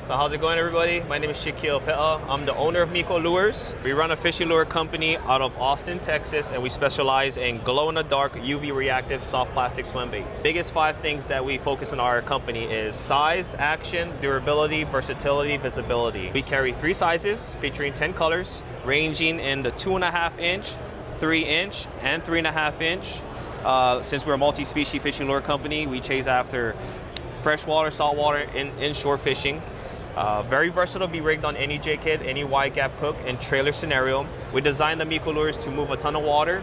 So how's it going, everybody? My name is Tshaquille Pe'a. I'm the owner of MIKO Lures. We run a fishing lure company out of Austin, Texas, and we specialize in glow-in-the-dark UV reactive soft plastic swim baits. Biggest 5 things that we focus in our company is size, action, durability, versatility, visibility. We carry 3 sizes featuring 10 colors, ranging in the 2.5 inch, 3 inch, and 3.5 inch. Since we're a multi-species fishing lure company, we chase after freshwater, saltwater, and inshore fishing. Very versatile, be rigged on any jig head, any wide gap hook, and trailer scenario. We designed the MIKO Lures to move a ton of water,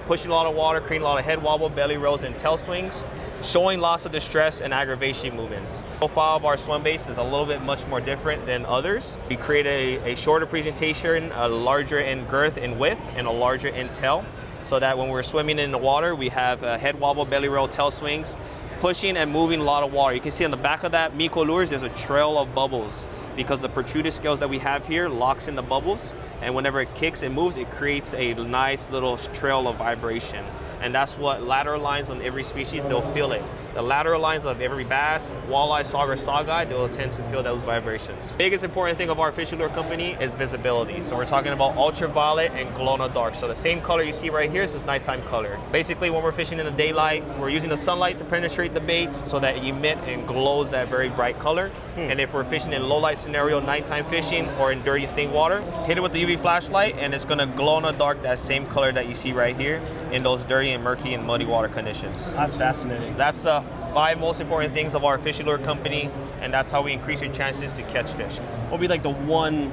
pushing a lot of water, creating a lot of head wobble, belly rolls, and tail swings, showing lots of distress and aggravation movements. The profile of our swim baits is a little bit much more different than others. We create a shorter presentation, a larger in girth and width, and a larger in tail, so that when we're swimming in the water, we have head wobble, belly roll, tail swings, pushing and moving a lot of water. You can see on the back of that MIKO Lures, there's a trail of bubbles because the protruded scales that we have here locks in the bubbles, and whenever it kicks and moves, it creates a nice little trail of vibration. And that's what lateral lines on every species, they'll feel it. The lateral lines of every bass, walleye, sauger, saugeye, they'll tend to feel those vibrations. Biggest important thing of our fishing lure company is visibility. So we're talking about ultraviolet and glow-in-the-dark. So the same color you see right here is this nighttime color. Basically, when we're fishing in the daylight, we're using the sunlight to penetrate the baits so that it emit and glows that very bright color. And if we're fishing in low light scenario, nighttime fishing, or in dirty stained water, hit it with the UV flashlight and it's gonna glow in the dark that same color that you see right here in those dirty and murky and muddy water conditions. That's fascinating. That's the 5 most important things of our fishing lure company, and that's how we increase your chances to catch fish. What would be like the one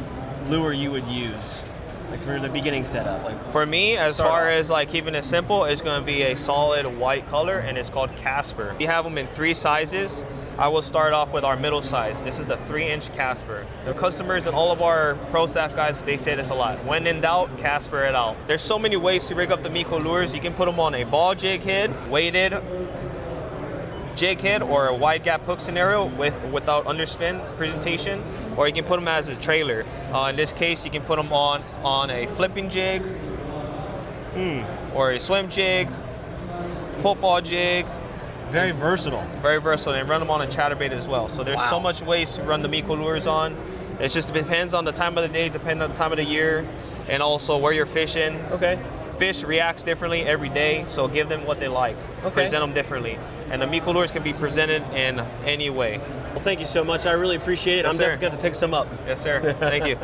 lure you would use, like for the beginning setup? Like for me, as far as like keeping it simple, it's going to be a solid white color, and it's called Casper. We have them in 3 sizes. I will start off with our middle size. This is the 3-inch Casper. The customers and all of our pro staff guys, they say this a lot. When in doubt, Casper it out. There's so many ways to rig up the MIKO Lures. You can put them on a ball jig head, weighted jig head, or a wide gap hook scenario without underspin presentation, or you can put them as a trailer. In this case, you can put them on a flipping jig, or a swim jig, football jig. Very versatile. Very versatile, and run them on a chatterbait as well. So there's so much ways to run the MIKO Lures on. It just depends on the time of the day, depending on the time of the year, and also where you're fishing. Okay. Fish reacts differently every day, so give them what they like. Okay. Present them differently. And the MIKO Lures can be presented in any way. Well, thank you so much. I really appreciate it. Yes, I'm definitely going to pick some up. Yes, sir. Thank you.